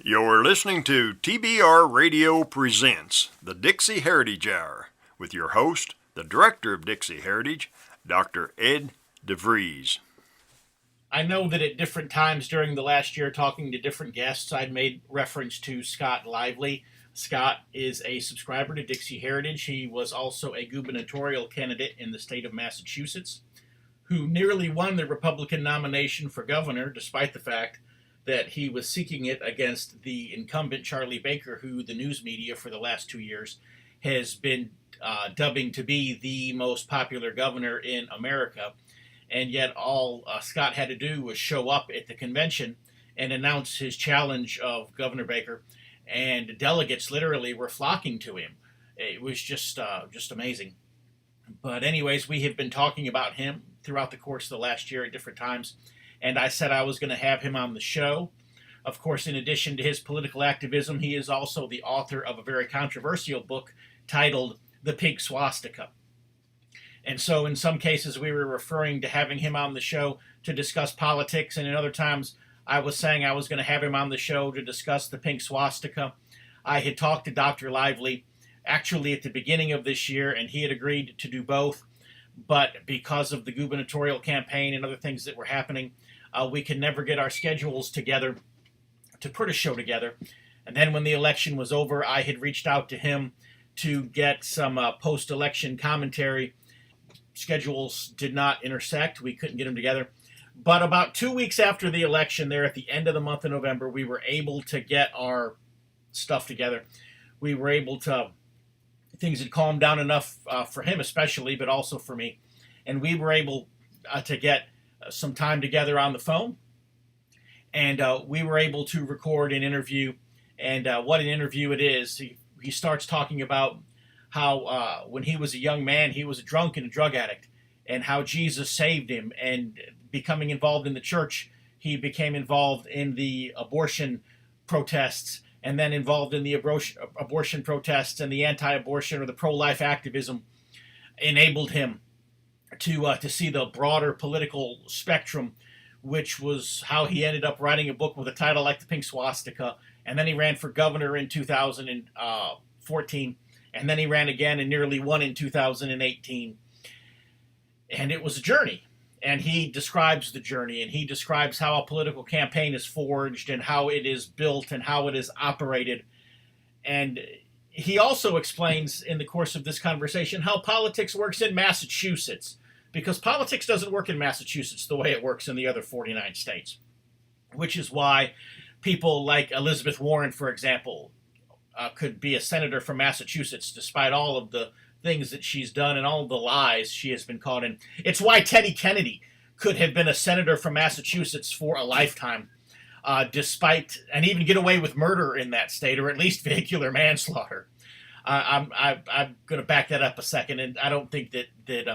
You're listening to TBR Radio Presents, the Dixie Heritage Hour, with your host, the Director of Dixie Heritage, Dr. Ed DeVries. I know that at different times during the last year, talking to different guests, I'd made reference to Scott Lively. Scott is a subscriber to Dixie Heritage. He was also a gubernatorial candidate in the state of Massachusetts, who nearly won the Republican nomination for governor, despite the fact that he was seeking it against the incumbent Charlie Baker, who the news media for the last 2 years has been dubbing to be the most popular governor in America. And yet all Scott had to do was show up at the convention and announce his challenge of Governor Baker, and delegates literally were flocking to him. It was just amazing. But anyways, we have been talking about him throughout the course of the last year at different times, and I said I was going to have him on the show. Of course, in addition to his political activism, he is also the author of a very controversial book titled The Pink Swastika. And so in some cases we were referring to having him on the show to discuss politics, and in other times I was saying I was going to have him on the show to discuss the pink swastika. I had talked to Dr. Lively actually at the beginning of this year, and he had agreed to do both. But because of the gubernatorial campaign and other things that were happening, we could never get our schedules together to put a show together. And then when the election was over, I had reached out to him to get some post-election commentary. Schedules did not intersect. We couldn't get them together. But about 2 weeks after the election, there at the end of the month of November, we were able to get our stuff together. We were able to, things had calmed down enough for him especially, but also for me. And we were able to get some time together on the phone. And we were able to record an interview. And what an interview it is. He starts talking about how when he was a young man, he was a drunk and a drug addict, and how Jesus saved him. And becoming involved in the church, he became involved in the abortion protests, and then involved in the abortion protests, and the anti-abortion or the pro-life activism enabled him to see the broader political spectrum, which was how he ended up writing a book with a title like The Pink Swastika. And then he ran for governor in 2014. And then he ran again and nearly won in 2018. And it was a journey. And he describes the journey, and he describes how a political campaign is forged and how it is built and how it is operated. And he also explains in the course of this conversation how politics works in Massachusetts, because politics doesn't work in Massachusetts the way it works in the other 49 states, which is why people like Elizabeth Warren, for example, could be a senator from Massachusetts despite all of the things that she's done and all of the lies she has been caught in. It's why Teddy Kennedy could have been a senator from Massachusetts for a lifetime, despite, and even get away with murder in that state, or at least vehicular manslaughter. I'm going to back that up a second, and I don't think that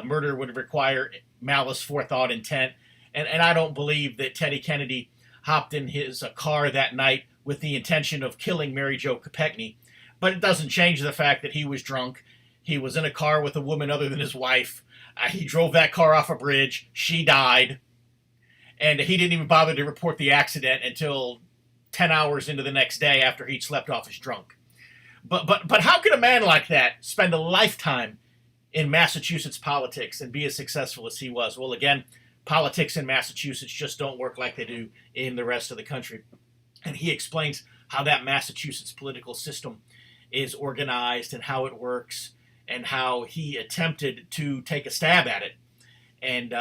murder would require malice, forethought, intent, and I don't believe that Teddy Kennedy hopped in his car that night with the intention of killing Mary Jo Kopechne. But it doesn't change the fact that he was drunk. He was in a car with a woman other than his wife. He drove that car off a bridge. She died. And he didn't even bother to report the accident until 10 hours into the next day after he'd slept off his drunk. But how could a man like that spend a lifetime in Massachusetts politics and be as successful as he was? Well, again, politics in Massachusetts just don't work like they do in the rest of the country. And he explains how that Massachusetts political system is organized and how it works, and how he attempted to take a stab at it, and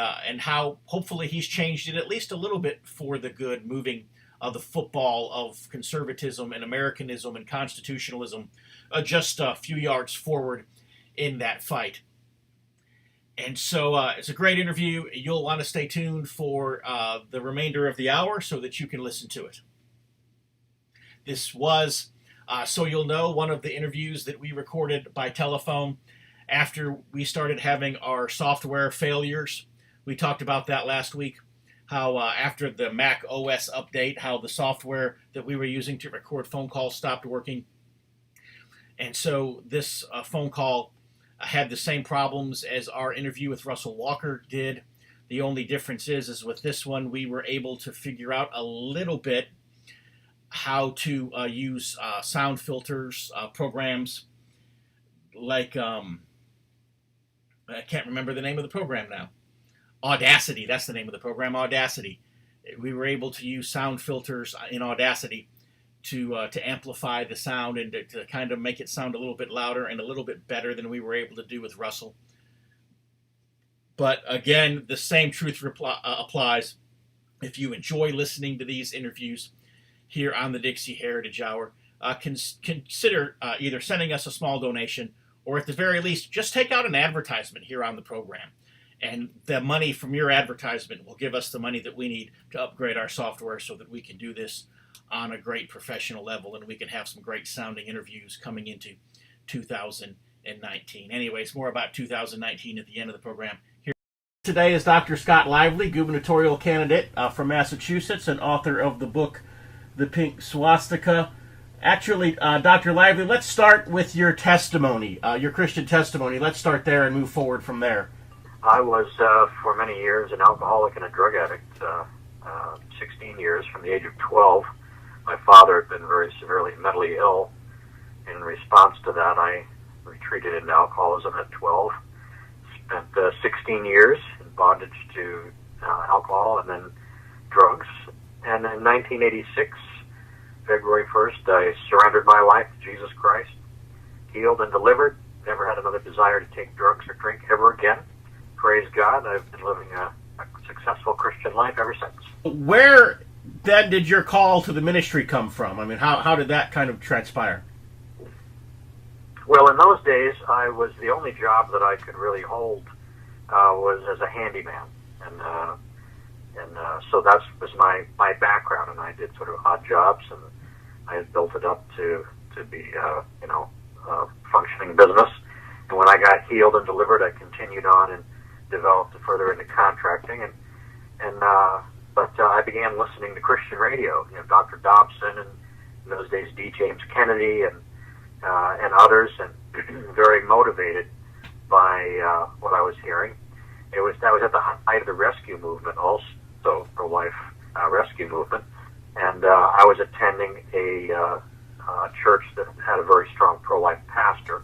how hopefully he's changed it at least a little bit for the good, moving the football of conservatism and Americanism and constitutionalism just a few yards forward in that fight. And so it's a great interview. You'll want to stay tuned for the remainder of the hour so that you can listen to it. This was, so you'll know, one of the interviews that we recorded by telephone after we started having our software failures. We talked about that last week, how after the Mac OS update, how the software that we were using to record phone calls stopped working. And so this phone call had the same problems as our interview with Russell Walker did. The only difference is with this one, we were able to figure out a little bit how to use sound filters, programs like I can't remember the name of the program now. Audacity, that's the name of the program, Audacity. We were able to use sound filters in Audacity to amplify the sound and to kind of make it sound a little bit louder and a little bit better than we were able to do with Russell. But again, the same truth applies. If you enjoy listening to these interviews here on the Dixie Heritage Hour, consider either sending us a small donation or at the very least, just take out an advertisement here on the program. And the money from your advertisement will give us the money that we need to upgrade our software so that we can do this on a great professional level and we can have some great sounding interviews coming into 2019. Anyways, more about 2019 at the end of the program. Here today is Dr. Scott Lively, gubernatorial candidate from Massachusetts and author of the book, The Pink Swastika. Actually, Dr. Lively, let's start with your testimony, your Christian testimony. Let's start there and move forward from there. I was, for many years, an alcoholic and a drug addict, 16 years from the age of 12. My father had been very severely mentally ill. In response to that, I retreated into alcoholism at 12. Spent 16 years in bondage to alcohol and then drugs. And in 1986, February 1st, I surrendered my life to Jesus Christ, healed and delivered, never had another desire to take drugs or drink ever again. Praise God, I've been living a successful Christian life ever since. Where then did your call to the ministry come from? I mean, how did that kind of transpire? Well, in those days, I was the only job that I could really hold was as a handyman. And so that was my background, and I did sort of odd jobs, and I had built it up to be, a functioning business. And when I got healed and delivered, I continued on and developed further into contracting, but I began listening to Christian radio, Dr. Dobson, and in those days D. James Kennedy, and others, and very motivated by what I was hearing. That was at the height of the rescue movement, also pro-life rescue movement, and I was attending a church that had a very strong pro-life pastor.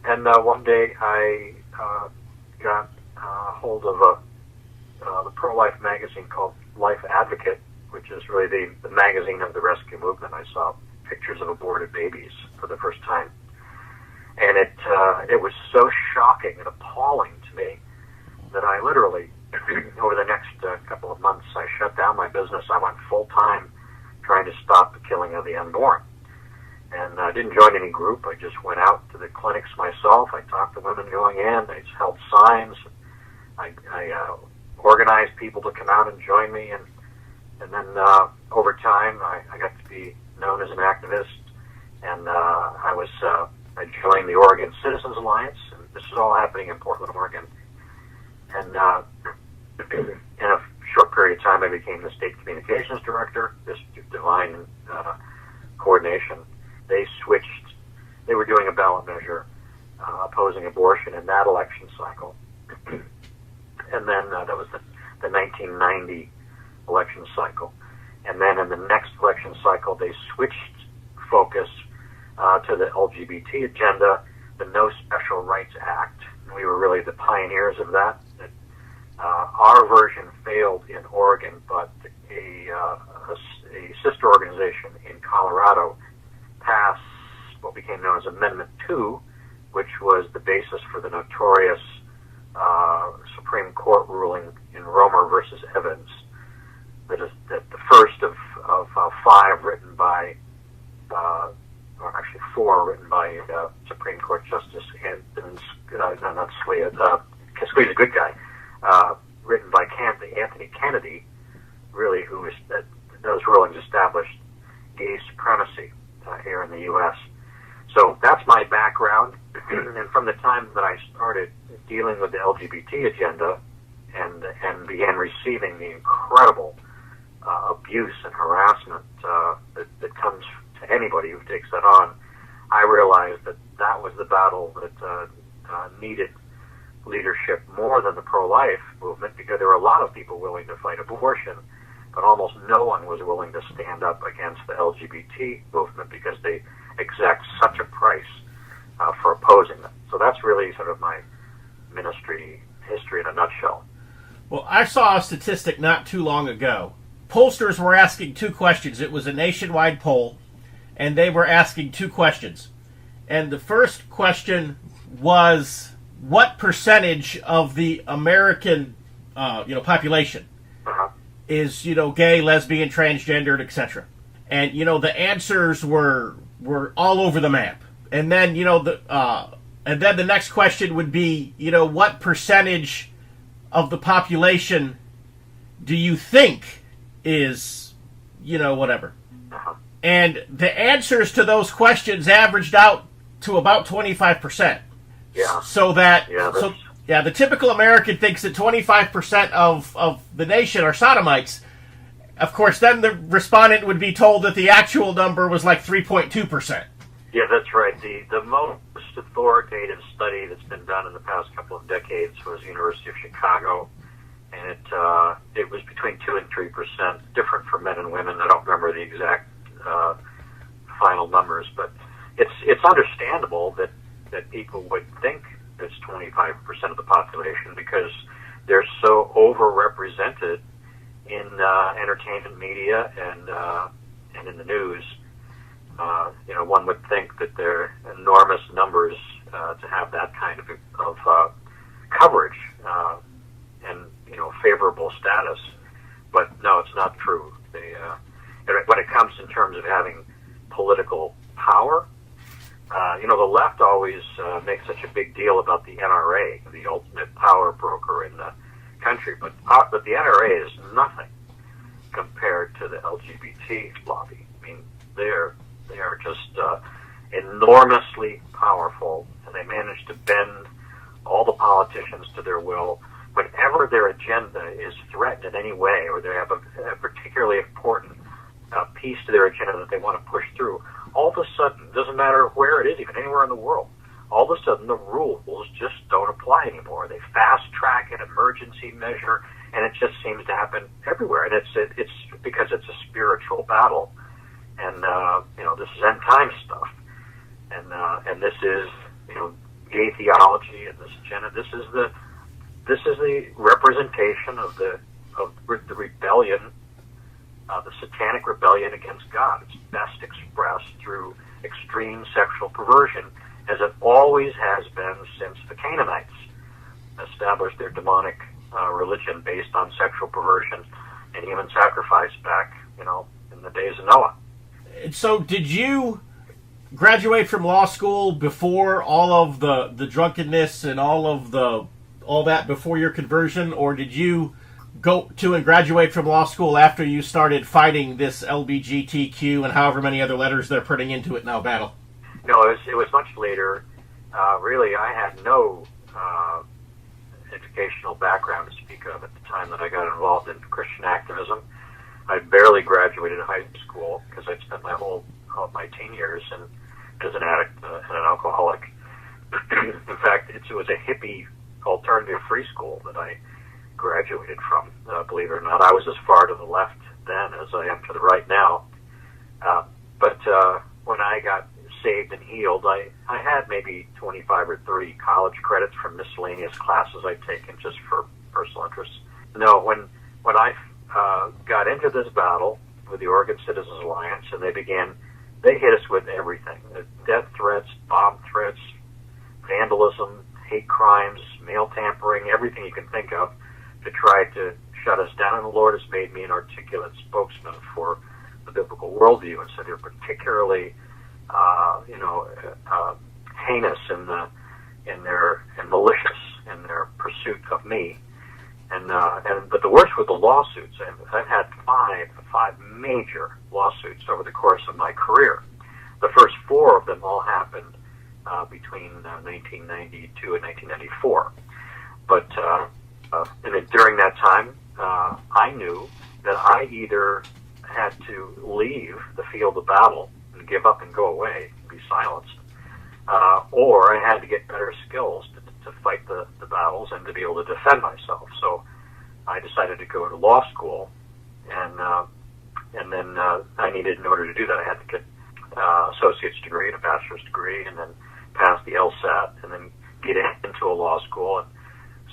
And one day I got hold of the pro-life magazine called Life Advocate, which is really the magazine of the rescue movement. I saw pictures of aborted babies for the first time. And it was so shocking and appalling to me that I literally, over the next couple of months, I shut down my business. I went full-time trying to stop the killing of the unborn. And I didn't join any group. I just went out to the clinics myself. I talked to women going in. I held signs. I organized people to come out and join me. And then over time, I got to be known as an activist. And I joined the Oregon Citizens Alliance. And this is all happening in Portland, Oregon. And in a short period of time, I became the state communications director, this divine coordination. They were doing a ballot measure opposing abortion in that election cycle. And then that was the 1990 election cycle. And then in the next election cycle, they switched focus to the LGBT agenda, the No Special Rights Act. And we were really the pioneers of that. Our version failed in Oregon, but a sister organization in Colorado passed what became known as Amendment 2, which was the basis for the notorious Supreme Court ruling in Romer versus Evans. That the first of five written by, or actually four written by Supreme Court Justice not Scalia, Scalia's a good guy, written by Anthony Kennedy, really, those rulings established gay supremacy here in the U.S. So that's my background, and from the time that I started dealing with the LGBT agenda and began receiving the incredible abuse and harassment that comes to anybody who takes that on, I realized that was the battle that needed leadership more than the pro-life movement, because there were a lot of people willing to fight abortion, but almost no one was willing to stand up against the LGBT movement because they exact such a price for opposing them. So that's really sort of my ministry history in a nutshell. Well, I saw a statistic not too long ago. Pollsters were asking two questions. It was a nationwide poll, and they were asking two questions. And the first question was, what percentage of the American population is, gay, lesbian, transgendered, etc.? And, the answers were all over the map. And then, and then the next question would be, what percentage of the population do you think is, whatever? And the answers to those questions averaged out to about 25%. Yeah. So that, the typical American thinks that 25% of the nation are sodomites. Of course, then the respondent would be told that the actual number was like 3.2%. Yeah, that's right. The most authoritative study that's been done in the past couple of decades was University of Chicago, and it was between 2 and 3%, different for men and women. I don't remember the exact final numbers, but it's understandable that people would think it's 25% of the population because they're so overrepresented in entertainment media and in the news. One would think that they're enormous numbers to have that kind of coverage and favorable status, but no, it's not true. When it comes in terms of having political power, the left always makes such a big deal about the NRA, the ultimate power broker in the country, but the NRA is nothing compared to the LGBT lobby. I mean, they are just enormously powerful, and they manage to bend all the politicians to their will. Whenever their agenda is threatened in any way, or they have a particularly important piece to their agenda that they want to push through, all of a sudden, it doesn't matter where it is, even anywhere in the world, all of a sudden the rules just don't apply anymore. They fast-track an emergency measure, and it just seems to happen everywhere. And it's because it's a spiritual battle. And this is end time stuff, and this is gay theology and this agenda. This is the representation of the rebellion, the satanic rebellion against God. It's best expressed through extreme sexual perversion, as it always has been since the Canaanites established their demonic religion based on sexual perversion and human sacrifice back, in the days of Noah. So did you graduate from law school before all of the drunkenness and all that before your conversion, or did you go to and graduate from law school after you started fighting this LGBTQ and however many other letters they're putting into it now battle? No, it was much later. Really, I had no educational background to speak of at the time that I got involved in Christian activism. I barely graduated high school because I'd spent all of my teen years as an addict and an alcoholic. In fact, it was a hippie alternative free school that I graduated from, believe it or not. I was as far to the left then as I am to the right now. But when I got saved and healed, I had maybe 25 or 30 college credits from miscellaneous classes I'd taken just for personal interests. No, when I got into this battle with the Oregon Citizens Alliance, and they hit us with everything. Death threats, bomb threats, vandalism, hate crimes, mail tampering, everything you can think of to try to shut us down. And the Lord has made me an articulate spokesman for the biblical worldview, and so they're particularly heinous and malicious in their pursuit of me. But the worst were the lawsuits. I've had five major lawsuits over the course of my career. The first four of them all happened between 1992 and 1994. But during that time, I knew that I either had to leave the field of battle and give up and go away, and be silenced, or I had to get better skills to fight the battles and to be able to defend myself. So I decided to go to law school and then I needed, in order to do that, I had to get associate's degree and a bachelor's degree, and then pass the LSAT, and then get into a law school. And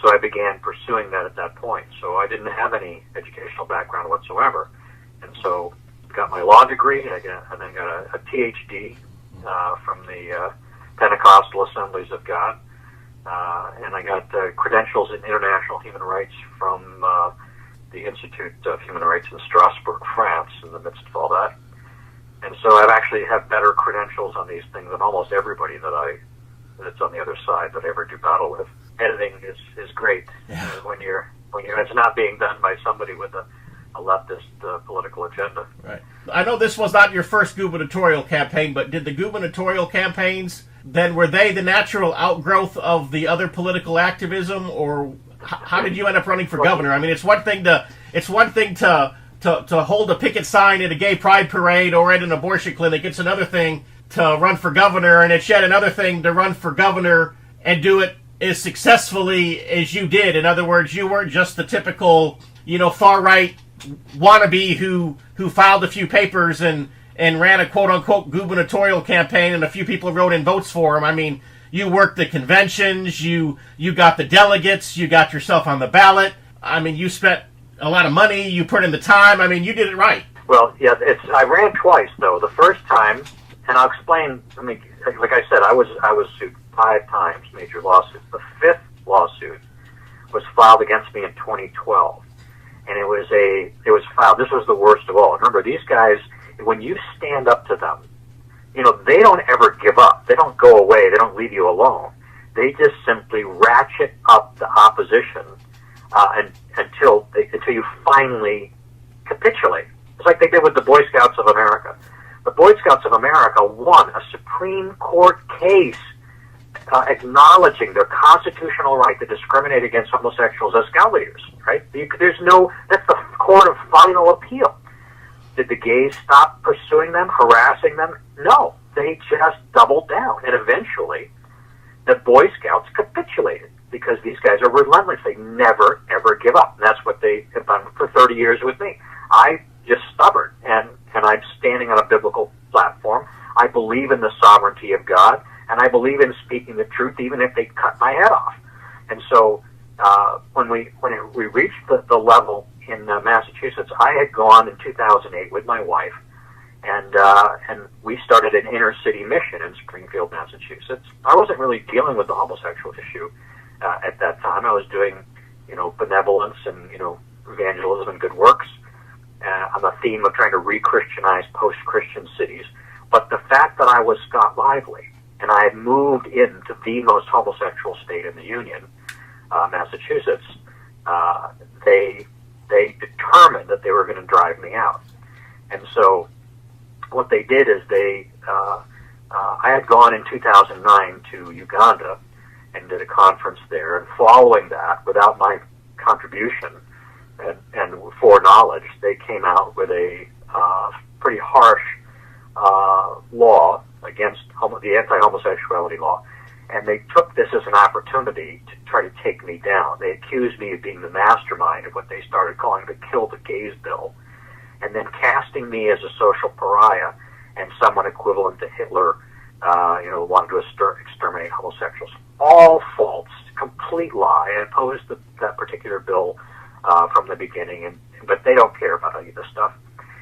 so I began pursuing that at that point. So I didn't have any educational background whatsoever, and so got my law degree, and then got a PhD from the Pentecostal Assemblies of God, and I got credentials in international human rights from the Institute of Human Rights in Strasbourg, France, in the midst of all that. And so I've actually have better credentials on these things than almost everybody that's on the other side that I ever do battle with. Editing is great when it's not being done by somebody with a leftist political agenda. Right. I know this was not your first gubernatorial campaign, but did the gubernatorial campaigns, then were they the natural outgrowth of the other political activism, or how did you end up running for governor? I mean, it's one thing to hold a picket sign at a gay pride parade or at an abortion clinic. It's another thing to run for governor, and it's yet another thing to run for governor and do it as successfully as you did. In other words, you weren't just the typical, far-right wannabe who filed a few papers and ran a quote-unquote gubernatorial campaign and a few people wrote in votes for him. I mean, you worked the conventions, you got the delegates, you got yourself on the ballot. I mean, you spent a lot of money, you put in the time. I mean, you did it right. Well, yeah, I ran twice, though. The first time, and I'll explain, like I said, I was sued 5 times, major lawsuits. The 5th lawsuit was filed against me in 2012. And it was filed. This was the worst of all. Remember, these guys, when you stand up to them, they don't ever give up. They don't go away. They don't leave you alone. They just simply ratchet up the opposition until you finally capitulate. It's like they did with the Boy Scouts of America. The Boy Scouts of America won a Supreme Court case acknowledging their constitutional right to discriminate against homosexuals as scout leaders, right? That's the court of final appeal. Did the gays stop pursuing them, harassing them? No, they just doubled down. And eventually, the Boy Scouts capitulated because these guys are relentless. They never, ever give up. And that's what they have done for 30 years with me. I just stubborn, and I'm standing on a biblical platform. I believe in the sovereignty of God, and I believe in speaking the truth, even if they cut my head off. And so when we reached the level in Massachusetts, I had gone in 2008 with my wife, and we started an inner city mission in Springfield, Massachusetts. I wasn't really dealing with the homosexual issue at that time. I was doing, benevolence and, evangelism and good works on the theme of trying to re-Christianize post-Christian cities. But the fact that I was Scott Lively, and I had moved into the most homosexual state in the Union, Massachusetts, they determined that they were going to drive me out. And so what they did is I had gone in 2009 to Uganda and did a conference there, and following that, without my contribution and foreknowledge, they came out with a pretty harsh law against the anti-homosexuality law, and they took this as an opportunity to try to take me down. They accused me of being the mastermind of what they started calling the Kill the Gays bill, and then casting me as a social pariah and someone equivalent to Hitler, wanted to exterminate homosexuals. All false, complete lie. I opposed that particular bill from the beginning, but they don't care about any of this stuff.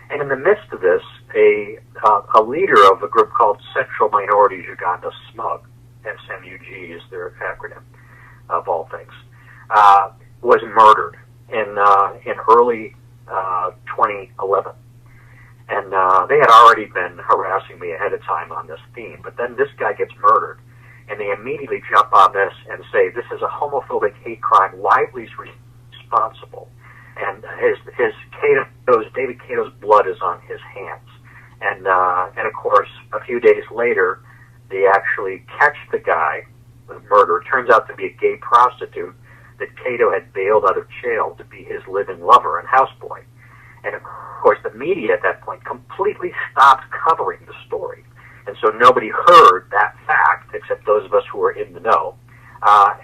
And in the midst of this, a leader of a group called Sexual Minorities Uganda, SMUG, SMUG is their acronym, of all things, was murdered in early 2011. And they had already been harassing me ahead of time on this theme, but then this guy gets murdered, and they immediately jump on this and say, this is a homophobic hate crime, Lively's responsible. And David Cato's blood is on his hands. And of course, a few days later, they actually catch the guy with murder. It turns out to be a gay prostitute that Cato had bailed out of jail to be his living lover and houseboy. And of course, the media at that point completely stopped covering the story. And so nobody heard that fact except those of us who were in the know. But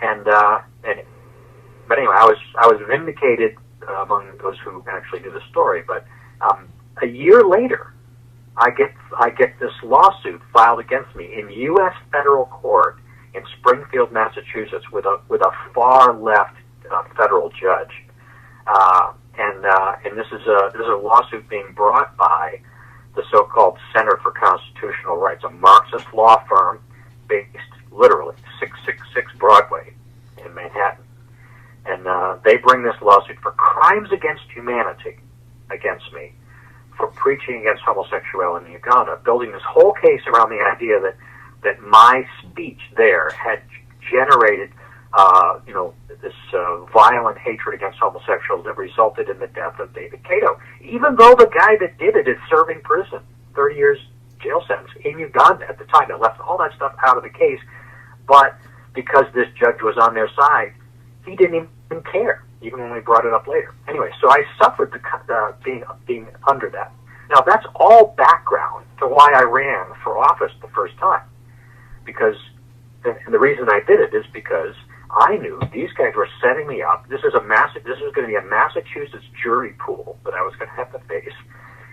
anyway, I was vindicated among those who actually knew the story. But a year later, I get this lawsuit filed against me in U.S. federal court in Springfield, Massachusetts, with a far left federal judge, and this is a lawsuit being brought by the so-called Center for Constitutional Rights, a Marxist law firm based literally 666 Broadway in Manhattan. And they bring this lawsuit for crimes against humanity against me for preaching against homosexuality in Uganda, building this whole case around the idea that my speech there had generated this violent hatred against homosexuals that resulted in the death of David Kato, even though the guy that did it is serving prison, 30 years jail sentence in Uganda at the time. They left all that stuff out of the case, but because this judge was on their side, he didn't even care, even when we brought it up later. Anyway, so I suffered being under that. Now, that's all background to why I ran for office the first time, because, and the reason I did it is because I knew these guys were setting me up. This was going to be a Massachusetts jury pool that I was going to have to face,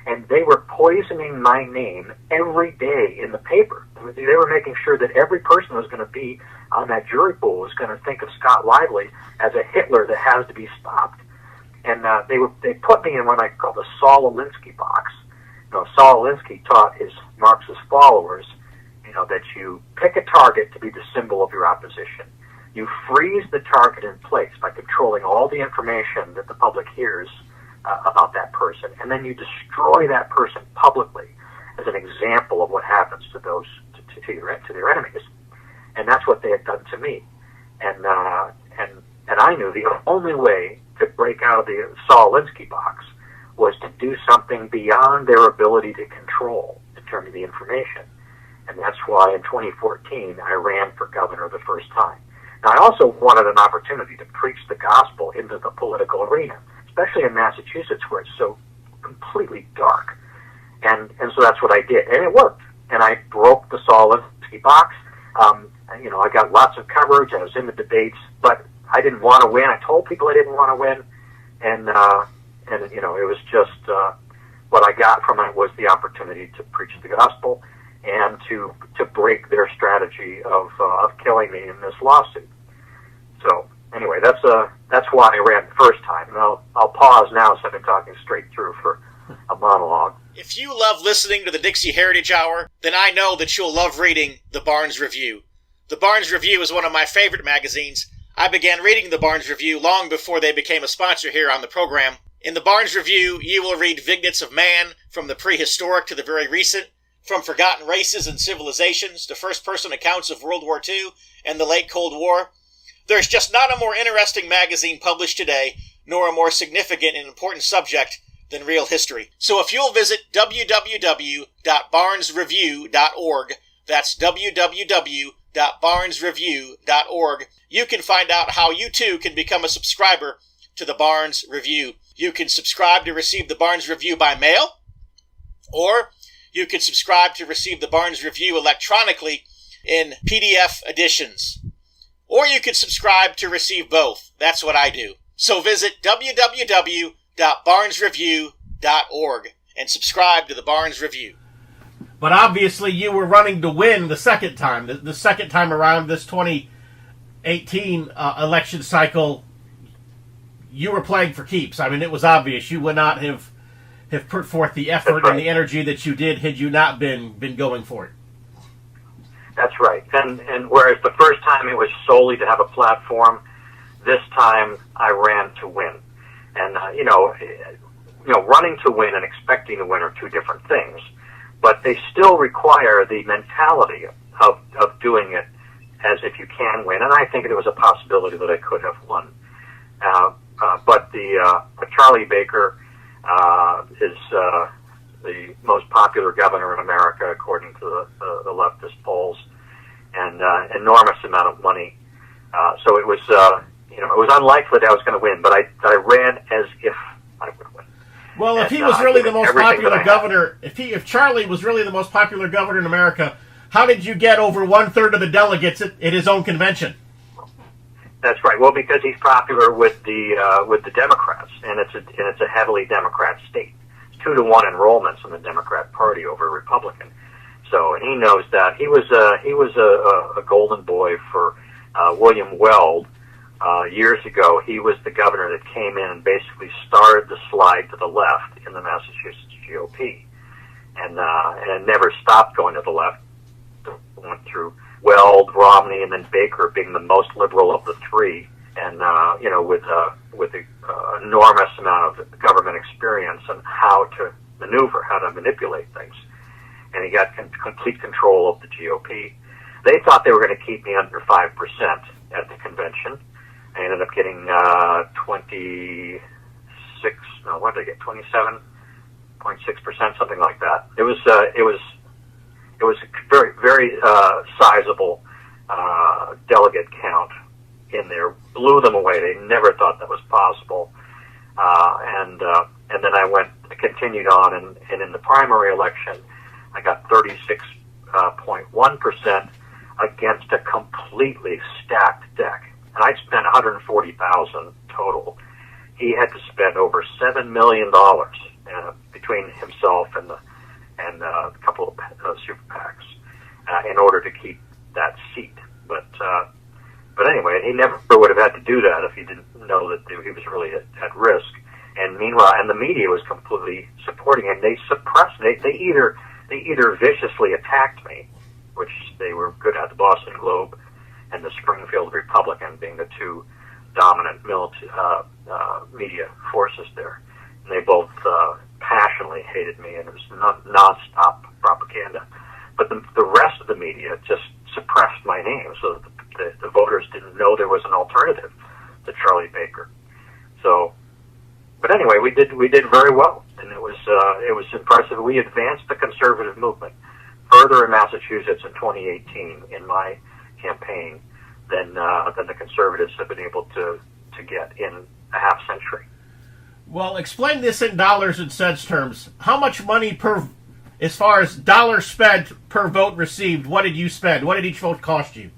and they were poisoning my name every day in the paper. They were making sure that every person who was going to be on that jury pool was going to think of Scott Lively as a Hitler that has to be stopped. And they put me in what I call the Saul Alinsky box. Saul Alinsky taught his Marxist followers, that you pick a target to be the symbol of your opposition. You freeze the target in place by controlling all the information that the public hears about that person, and then you destroy that person publicly as an example of what happens to those to their enemies. And that's what they had done to me. And I knew the only way to break out of the Saul Alinsky box was to do something beyond their ability to control in terms of the information. And that's why in 2014 I ran for governor the first time. Now, I also wanted an opportunity to preach the gospel into the political arena, especially in Massachusetts where it's so completely dark. And so that's what I did, and it worked. And I broke the Saul Alinsky box. I got lots of coverage. I was in the debates, but I didn't want to win. I told people I didn't want to win, and it was just what I got from it was the opportunity to preach the gospel and to break their strategy of killing me in this lawsuit. So anyway, that's why I ran the first time. And I'll pause now since I've been talking straight through for a monologue. If you love listening to the Dixie Heritage Hour, then I know that you'll love reading the Barnes Review. The Barnes Review is one of my favorite magazines. I began reading the Barnes Review long before they became a sponsor here on the program. In the Barnes Review, you will read vignettes of man, from the prehistoric to the very recent, from forgotten races and civilizations to first-person accounts of World War II and the late Cold War. There's just not a more interesting magazine published today, nor a more significant and important subject than real history. So if you'll visit www.barnesreview.org, that's www.barnesreview.org, you can find out how you too can become a subscriber to the Barnes Review. You can subscribe to receive the Barnes Review by mail, or you can subscribe to receive the Barnes Review electronically in PDF editions. Or you can subscribe to receive both. That's what I do. So visit www.barnesreview.org and subscribe to the Barnes Review. But obviously you were running to win the second time. The second time around this 2018 election cycle, you were playing for keeps. I mean, it was obvious. You would not have put forth the effort and the energy that you did had you not been going for it. That's right. And whereas the first time it was solely to have a platform, this time I ran to win. And running to win and expecting to win are two different things, but they still require the mentality of doing it as if you can win. And I think there was a possibility that I could have won. But Charlie Baker is the most popular governor in America, according to the leftist polls, and enormous amount of money. So it was, it was unlikely that I was going to win, but I ran as if I would win. Well, if he was really the most popular governor, if Charlie was really the most popular governor in America, how did you get over 1/3 of the delegates at his own convention? That's right. Well, because he's popular with the Democrats, and it's a heavily Democrat state. It's 2-to-1 enrollments in the Democrat Party over Republican. So, and he knows that. He was a golden boy for William Weld years ago. He was the governor that came in and basically started the slide to the left in the Massachusetts GOP, and it never stopped going to the left. It went through Weld, Romney, and then Baker being the most liberal of the three, and with the enormous amount of government experience and how to maneuver, how to manipulate things. And he got complete control of the GOP. They thought they were going to keep me under 5% at the convention. I ended up getting 27.6%, something like that. It was a very, very sizable delegate count in there. Blew them away. They never thought that was possible. And then I continued on, and in the primary election, I got 36.1% against a completely stacked deck. And I spent $140,000 total. He had to spend over $7 million between himself and a couple of super PACs in order to keep that seat. But anyway, he never would have had to do that if he didn't know that he was really at risk. And meanwhile, and the media was completely supporting him. They suppressed. They either viciously attacked me, which they were good at, the Boston Globe and the Springfield Republican being the two dominant media forces there. And they both passionately hated me, and it was non-stop propaganda. But the rest of the media just suppressed my name, so the voters didn't know there was an alternative to Charlie Baker. So, but anyway, we did very well, and it was impressive. We advanced the conservative movement further in Massachusetts in 2018 in my campaign than the conservatives have been able to get in a half century. Well, explain this in dollars and cents terms. How much money as far as dollars spent per vote received, what did you spend? What did each vote cost you?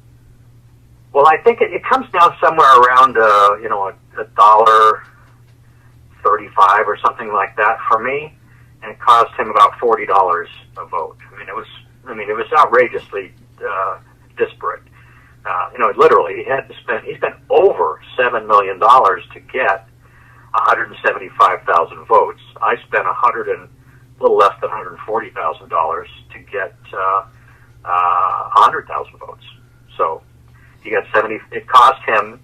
Well, I think it comes down somewhere around $1.35 or something like that for me, and it cost him about $40 a vote. I mean, it was outrageously disparate. Literally, he spent over $7 million to get 175,000 votes. I spent a little less than $140,000 to get 100,000 votes. So he got 70. It cost him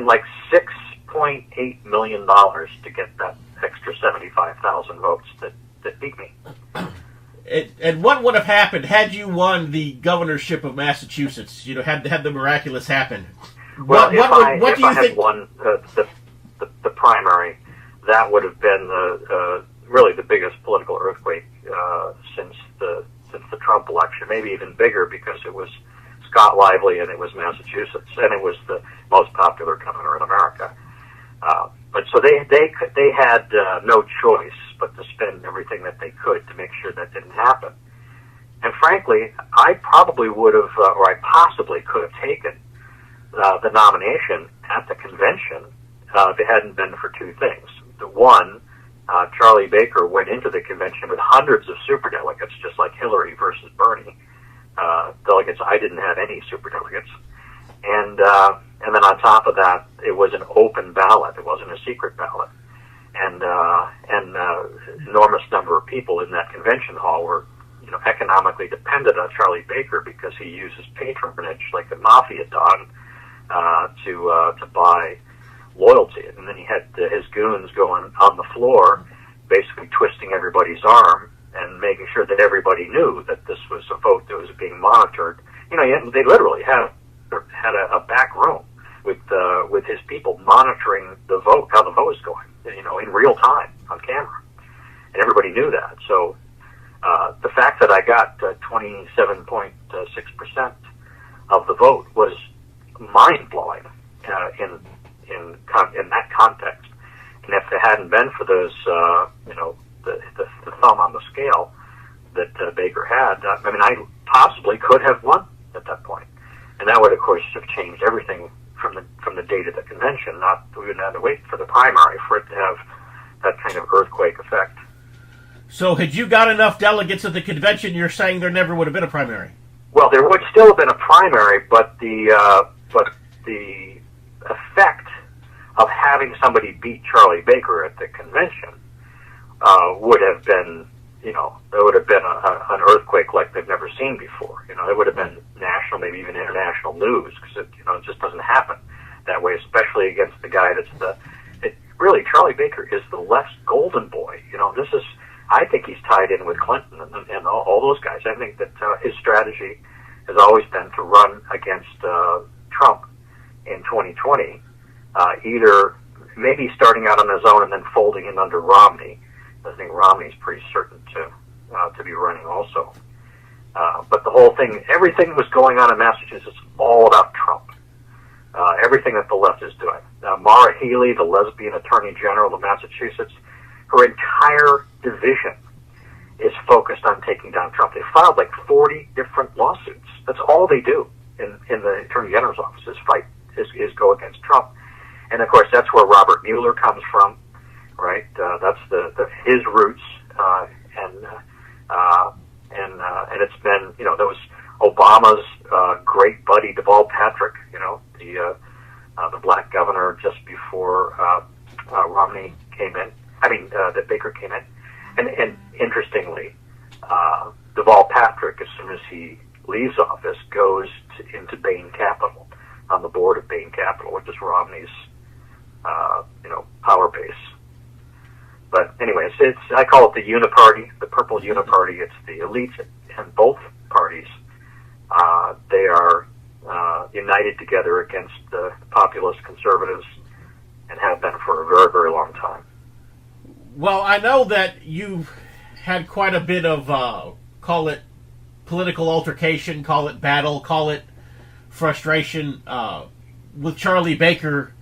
like $6.8 million to get that extra 75,000 votes that beat me. And what would have happened had you won the governorship of Massachusetts? Had the miraculous happen. Well, if I had won the primary, that would have been really the biggest political earthquake since the Trump election. Maybe even bigger because it was Scott Lively and it was Massachusetts and it was the most popular governor in America. But so they had no choice but to spend everything that they could to make sure that didn't happen. And frankly, I probably would have, or I possibly could have taken the nomination at the convention if it hadn't been for two things. The one, Charlie Baker went into the convention with hundreds of superdelegates, just like Hillary versus Bernie delegates. I didn't have any superdelegates. And then on top of that, it was an open ballot. It wasn't a secret ballot. And enormous number of people in that convention hall were, economically dependent on Charlie Baker because he uses patronage like the mafia don to buy loyalty. And then he had his goons going on the floor, basically twisting everybody's arm and making sure that everybody knew that this was a vote that was being monitored. They literally had a back room with his people monitoring the vote, how the vote was going, in real time on camera, and everybody knew that. So the fact that I got 27.6% of the vote was mind blowing in that context. And if it hadn't been for those, the thumb on the scale that Baker had, I possibly could have won at that point. And that would, of course, have changed everything from the date of the convention. We wouldn't have to wait for the primary for it to have that kind of earthquake effect. So had you got enough delegates at the convention, you're saying there never would have been a primary? Well, there would still have been a primary, but the effect of having somebody beat Charlie Baker at the convention would have been, there would have been an earthquake like they've never seen before. It would have been national, maybe even international news, because it just doesn't happen that way, especially against the guy that's really, Charlie Baker is the left's golden boy. I think he's tied in with Clinton and all those guys. I think that his strategy has always been to run against Trump in 2020, either maybe starting out on his own and then folding in under Romney. I think Romney's pretty certain to be running also. But the whole thing, everything that was going on in Massachusetts, all about Trump. Everything that the left is doing. Maura Healey, the lesbian attorney general of Massachusetts, her entire division is focused on taking down Trump. They filed like 40 different lawsuits. That's all they do in the attorney general's office is go against Trump. And of course, that's where Robert Mueller comes from, right? That's his roots, and it's been, that was Obama's great buddy Deval Patrick, the black governor just before Romney came in. That Baker came in, and interestingly, Deval Patrick, as soon as he leaves office, goes into Bain Capital, on the board of Bain Capital, which is Romney's, power base. But anyways, I call it the uniparty, the purple uniparty. It's the elites in both parties. They are united together against the populist conservatives and have been for a very, very long time. Well, I know that you've had quite a bit of, call it political altercation, call it battle, call it frustration with Charlie Baker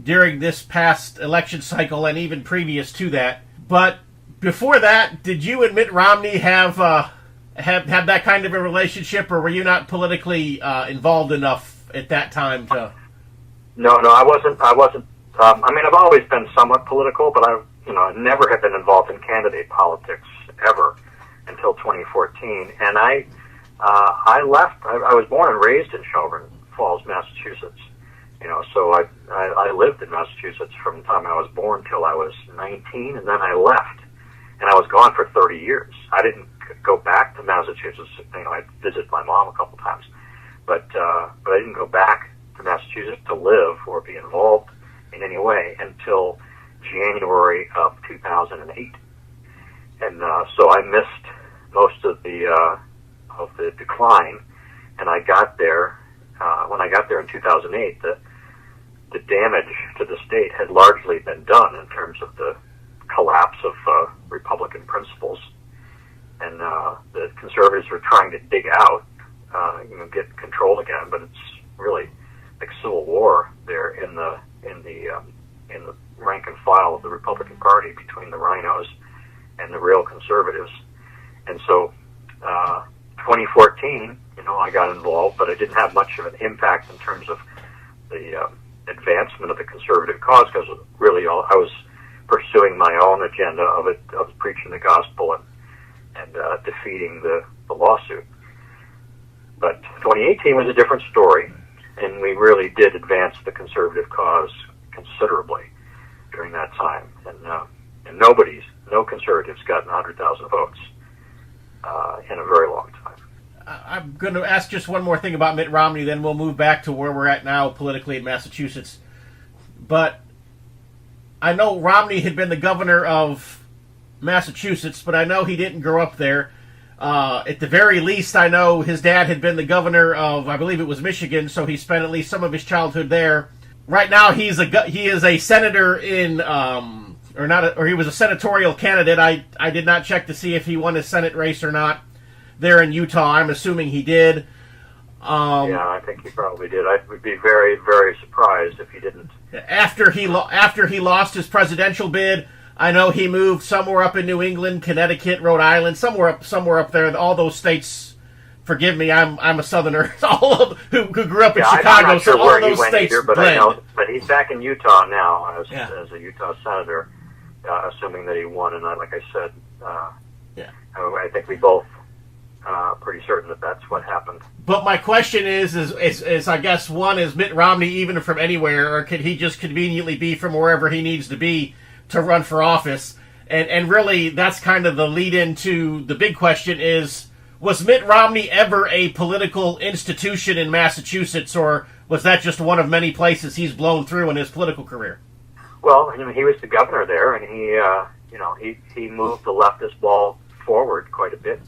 during this past election cycle and even previous to that. But before that, did you and Mitt Romney have that kind of a relationship, or were you not politically involved enough at that time to? No, I wasn't. I've always been somewhat political, but I never have been involved in candidate politics ever until 2014. And I left. I was born and raised in Shelburne Falls, Massachusetts. So I lived in Massachusetts from the time I was born till I was 19, and then I left, and I was gone for 30 years. I didn't go back to Massachusetts. I visited my mom a couple times, but I didn't go back to Massachusetts to live or be involved in any way until January of 2008, and so I missed most of the decline. And I got there when I got there in 2008. The damage to the state had largely been done in terms of the collapse of Republican principles, and the conservatives were trying to dig out, get control again. But it's really like civil war there in the rank and file of the Republican Party between the rhinos and the real conservatives. And so 2014, I got involved, but I didn't have much of an impact in terms of the advancement of the conservative cause, because really I was pursuing my own agenda of preaching the gospel and defeating the lawsuit. But 2018 was a different story, and we really did advance the conservative cause considerably during that time. And no conservatives gotten 100,000 votes in a very long time. I'm going to ask just one more thing about Mitt Romney, then we'll move back to where we're at now politically in Massachusetts. But I know Romney had been the governor of Massachusetts, but I know he didn't grow up there. At the very least, I know his dad had been the governor of, I believe it was Michigan, so he spent at least some of his childhood there. Right now, he is a senator in, or he was a senatorial candidate. I did not check to see if he won his Senate race or not there in Utah. I'm assuming he did. Yeah, I think he probably did. I would be very, very surprised if he didn't. After he lost his presidential bid, I know he moved somewhere up in New England, Connecticut, Rhode Island, somewhere up there. All those states forgive me, I'm a Southerner, who grew up in Chicago, I'm not sure so all where of those he went states either, but blend. I know, but he's back in Utah now as a Utah senator, assuming that he won. And like I said, I think we both pretty certain that that's what happened. But my question is I guess one, is Mitt Romney even from anywhere, or could he just conveniently be from wherever he needs to be to run for office? And really, that's kind of the lead into the big question is, was Mitt Romney ever a political institution in Massachusetts, or was that just one of many places he's blown through in his political career? Well, he was the governor there, and he moved the leftist ball forward quite a bit.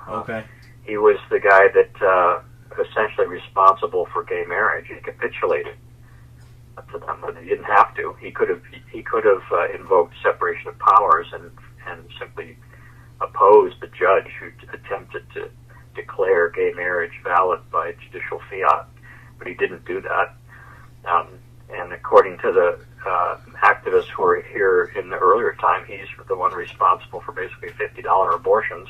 Okay. He was the guy that essentially responsible for gay marriage. He capitulated to them, but he didn't have to. He could have invoked separation of powers and simply opposed the judge who attempted to declare gay marriage valid by judicial fiat, but he didn't do that. And according to the activists who were here in the earlier time, he's the one responsible for basically $50 abortions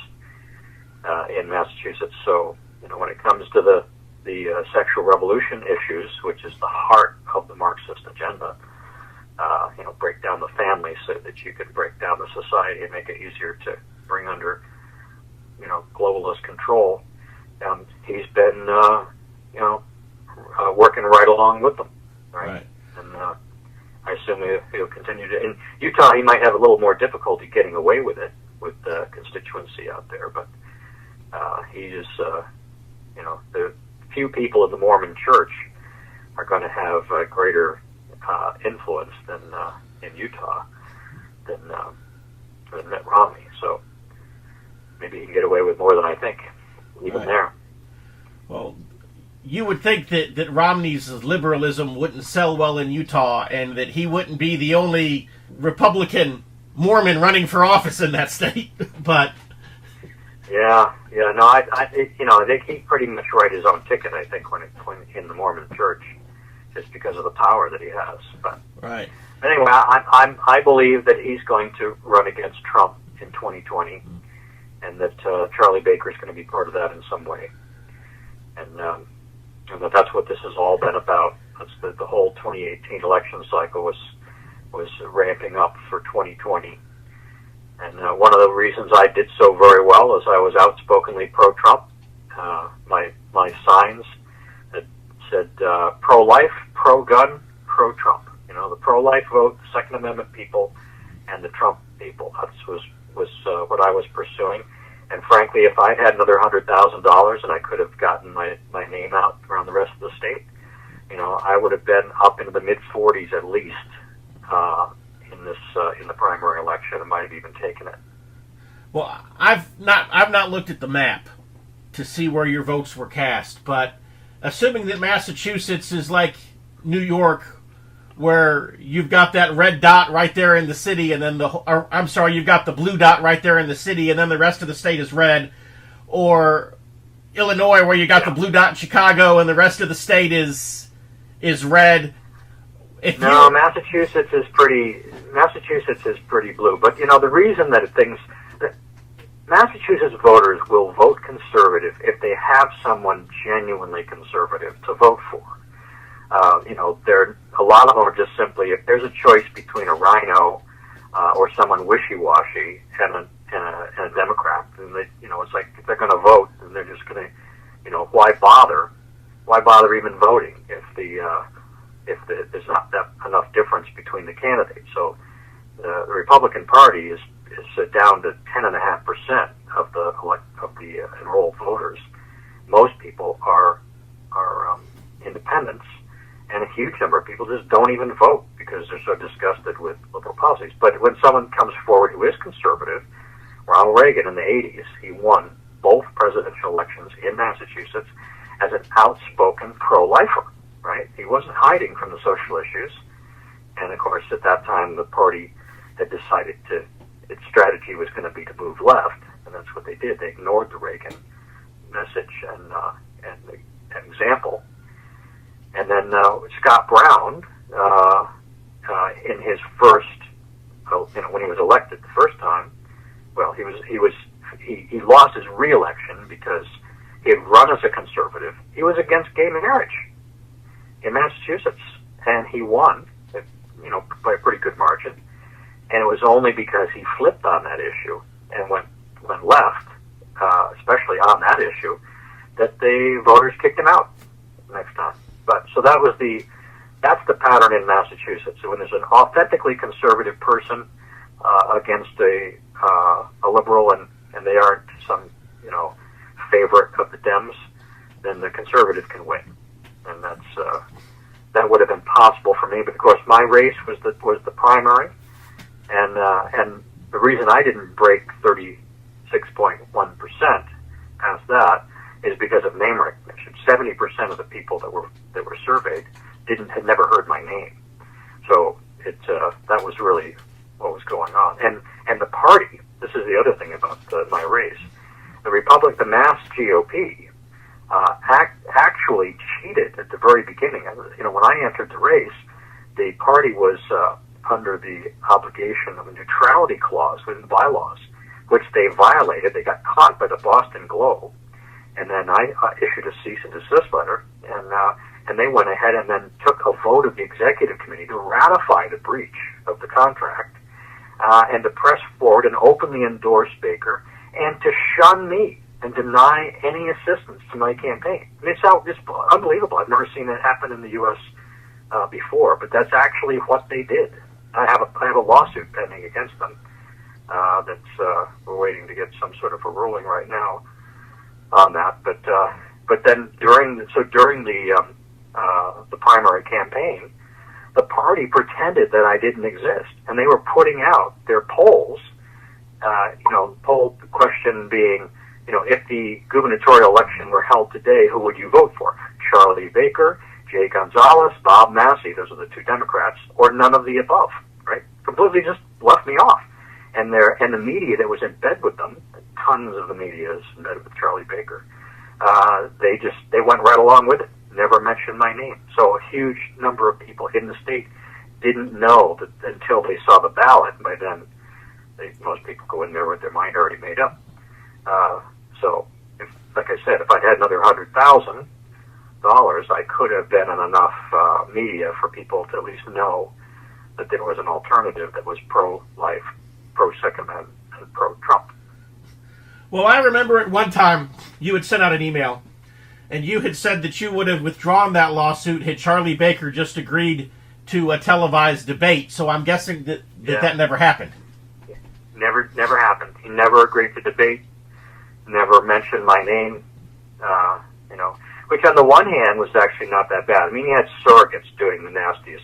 in Massachusetts. So, when it comes to the sexual revolution issues, which is the heart of the Marxist agenda, break down the family so that you can break down the society and make it easier to bring under, globalist control. He's been, working right along with them, right? And I assume he'll continue to. In Utah, he might have a little more difficulty getting away with it with the constituency out there, but he is, the few people in the Mormon Church are going to have a greater influence than in Utah than Mitt Romney. So maybe he can get away with more than I think, even there. Well, you would think that Romney's liberalism wouldn't sell well in Utah, and that he wouldn't be the only Republican Mormon running for office in that state, but... No, I think he pretty much write his own ticket, I think, when in the Mormon Church, just because of the power that he has. But anyway, I believe that he's going to run against Trump in 2020, and that Charlie Baker is going to be part of that in some way, and that's what this has all been about. That's the whole 2018 election cycle was ramping up for 2020. And one of the reasons I did so very well is I was outspokenly pro-Trump. My signs that said pro-life, pro-gun, pro-Trump. The pro-life vote, the Second Amendment people, and the Trump people. That was what I was pursuing. And frankly, if I'd had another $100,000 and I could have gotten my name out around the rest of the state, I would have been up into the mid-40s at least. In the primary election, I might have even taken it. Well, I've not looked at the map to see where your votes were cast, but assuming that Massachusetts is like New York, where you've got that red dot right there in the city, and then you've got the blue dot right there in the city, and then the rest of the state is red, or Illinois, where you got the blue dot in Chicago, and the rest of the state is red. Massachusetts is pretty blue. But the reason that Massachusetts voters will vote conservative if they have someone genuinely conservative to vote for. A lot of them are just simply, if there's a choice between a rhino or someone wishy-washy and a Democrat, and it's like if they're going to vote, then they're just going to, why bother? Why bother even voting if there's not enough difference between the candidates? So the Republican Party is down to 10.5% of the enrolled voters. Most people are independents, and a huge number of people just don't even vote because they're so disgusted with liberal policies. But when someone comes forward who is conservative, Ronald Reagan in the 80s, he won both presidential elections in Massachusetts as an outspoken pro-lifer. Right? He wasn't hiding from the social issues. And of course, at that time, the party had decided its strategy was going to be to move left, and that's what they did. They ignored the Reagan message and example. And then Scott Brown, in his first, when he was elected the first time, well, he lost his re-election because he had run as a conservative. He was against gay marriage in Massachusetts, and he won, by a pretty good margin. And it was only because he flipped on that issue and went left, especially on that issue, that the voters kicked him out next time. But so that's the pattern in Massachusetts. So when there's an authentically conservative person against a liberal, and they aren't some favorite of the Dems, then the conservative can win, and that would have been possible for me. But of course, my race was the primary, and the reason I didn't break 36.1% past that is because of name recognition. 70% of the people that were surveyed had never heard my name, so that was really what was going on. And the party. This is the other thing about my race. The Mass GOP actually cheated at the very beginning. When I entered the race, the party was under the obligation of a neutrality clause within the bylaws, which they violated. They got caught by the Boston Globe, and then I issued a cease and desist letter, and they went ahead and then took a vote of the executive committee to ratify the breach of the contract, and to press forward and openly endorse Baker, and to shun me and deny any assistance to my campaign. I mean, it's unbelievable. I've never seen it happen in the U.S. Before, but that's actually what they did. I have a lawsuit pending against them we're waiting to get some sort of a ruling right now on that. But then during the primary campaign, the party pretended that I didn't exist, and they were putting out their polls. Poll question being, if the gubernatorial election were held today, who would you vote for? Charlie Baker, Jay Gonzalez, Bob Massey, those are the two Democrats, or none of the above, right? Completely just left me off. And the media that was in bed with them, tons of the media is in bed with Charlie Baker, they went right along with it, never mentioned my name. So a huge number of people in the state didn't know that until they saw the ballot. By then, most people go in there with their mind already made up. So, like I said, if I'd had another $100,000, I could have been in enough media for people to at least know that there was an alternative that was pro-life, pro-Second Amendment, and pro-Trump. Well, I remember at one time you had sent out an email, and you had said that you would have withdrawn that lawsuit had Charlie Baker just agreed to a televised debate. So I'm guessing that never happened. Never happened. He never agreed to debate. Never mentioned my name. Which on the one hand was actually not that bad. I mean, he had surrogates doing the nastiest,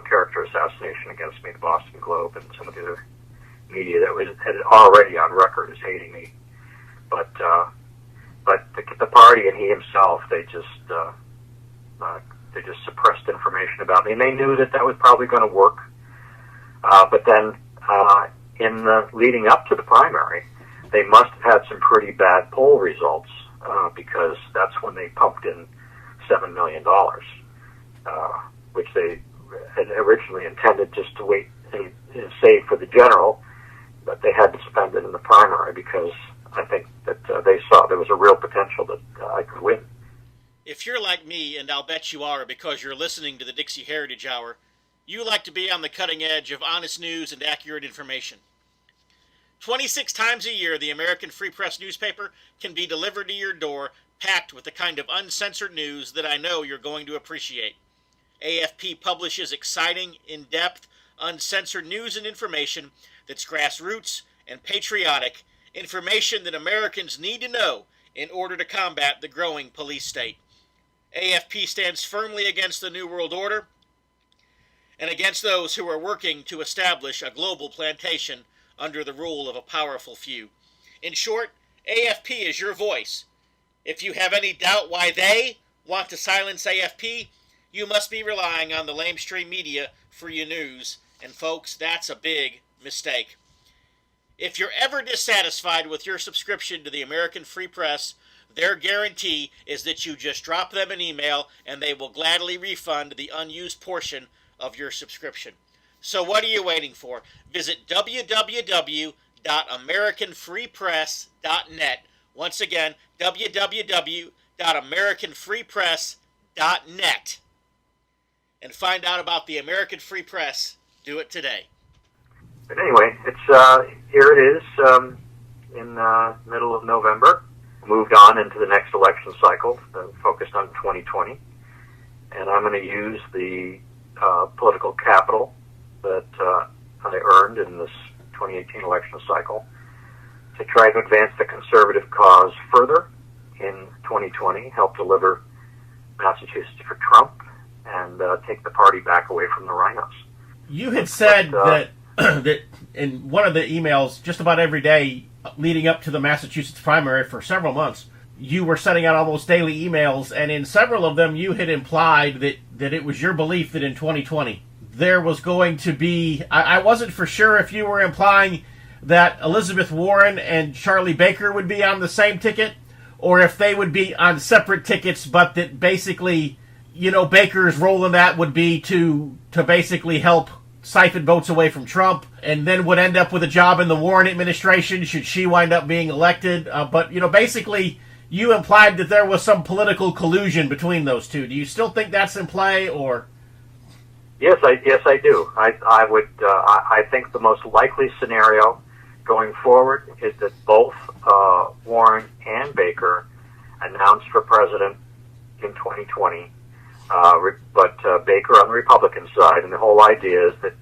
character assassination against me, the Boston Globe and some of the other media that had already on record as hating me. But the party and he himself, they just suppressed information about me, and they knew that was probably going to work. But then, in the leading up to the primary, they must have had some pretty bad poll results, because that's when they pumped in $7 million, which they had originally intended just to wait and save for the general, but they had to spend it in the primary because I think that they saw there was a real potential that I could win. If you're like me, and I'll bet you are because you're listening to the Dixie Heritage Hour, you like to be on the cutting edge of honest news and accurate information. 26 times a year, the American Free Press newspaper can be delivered to your door, packed with the kind of uncensored news that I know you're going to appreciate. AFP publishes exciting, in-depth, uncensored news and information that's grassroots and patriotic, information that Americans need to know in order to combat the growing police state. AFP stands firmly against the New World Order and against those who are working to establish a global plantation under the rule of a powerful few. In short, AFP is your voice. If you have any doubt why they want to silence AFP, you must be relying on the lamestream media for your news, and folks, that's a big mistake. If you're ever dissatisfied with your subscription to the American Free Press, their guarantee is that you just drop them an email and they will gladly refund the unused portion of your subscription. So what are you waiting for? Visit www.americanfreepress.net Once again, www.americanfreepress.net. And find out about the American Free Press. Do it today. But anyway, it's here it is in middle of November. Moved on into the next election cycle, focused on 2020. And I'm going to use the political capital that I earned in this 2018 election cycle to try to advance the conservative cause further in 2020, help deliver Massachusetts for Trump, and take the party back away from the rhinos. You had said that in one of the emails, just about every day leading up to the Massachusetts primary for several months, you were sending out almost daily emails, and in several of them you had implied that it was your belief that in 2020 there was going to be, I wasn't for sure if you were implying that Elizabeth Warren and Charlie Baker would be on the same ticket, or if they would be on separate tickets, but that basically, Baker's role in that would be to basically help siphon votes away from Trump, and then would end up with a job in the Warren administration should she wind up being elected. But basically, you implied that there was some political collusion between those two. Do you still think that's in play, or? Yes, I do. I would. I think the most likely scenario going forward is that both Warren and Baker announced for president in 2020. But Baker on the Republican side, and the whole idea is that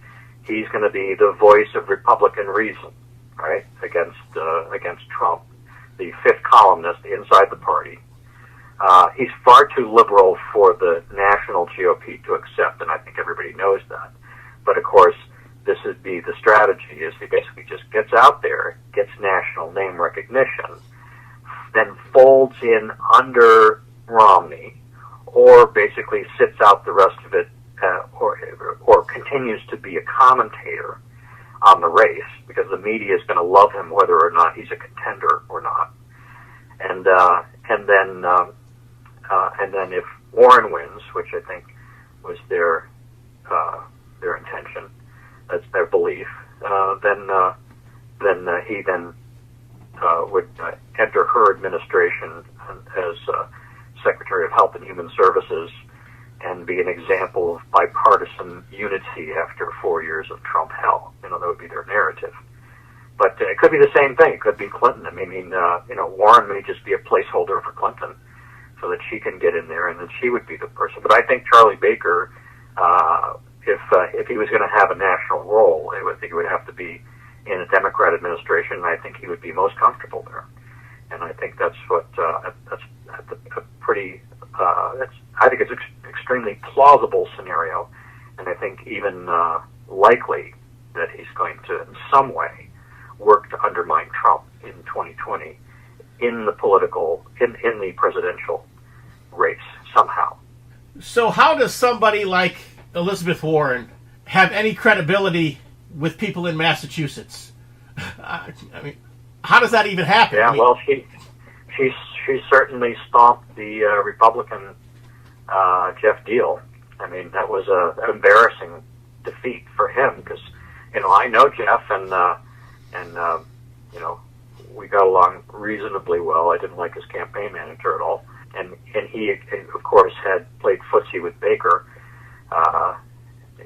he's going to be the voice of Republican reason, right, against Trump, the fifth columnist inside the party. He's far too liberal for the national GOP to accept, and I think everybody knows that. But of course, this would be the strategy: is he basically just gets out there, gets national name recognition, then folds in under Romney, or basically sits out the rest of it, or continues to be a commentator on the race, because the media is going to love him whether or not he's a contender or not. And then if Warren wins, which I think was their intention, that's their belief, then he would enter her administration as Secretary of Health and Human Services, and be an example of bipartisan unity after 4 years of Trump hell. That would be their narrative. But it could be the same thing. It could be Clinton. Warren may just be a placeholder for Clinton so that she can get in there, and then she would be the person. But I think Charlie Baker, if he was going to have a national role, I think it would have to be in a Democrat administration, and I think he would be most comfortable there. And I think that's what that's a pretty. I think it's extremely plausible scenario, and I think even likely that he's going to, in some way, work to undermine Trump in 2020 in the presidential race somehow. So how does somebody like Elizabeth Warren have any credibility with people in Massachusetts? How does that even happen? Yeah, well, she certainly stomped the Republican Jeff Deal. That was an embarrassing defeat for him, because I know Jeff, and we got along reasonably well. I didn't like his campaign manager at all, and he of course had played footsie with Baker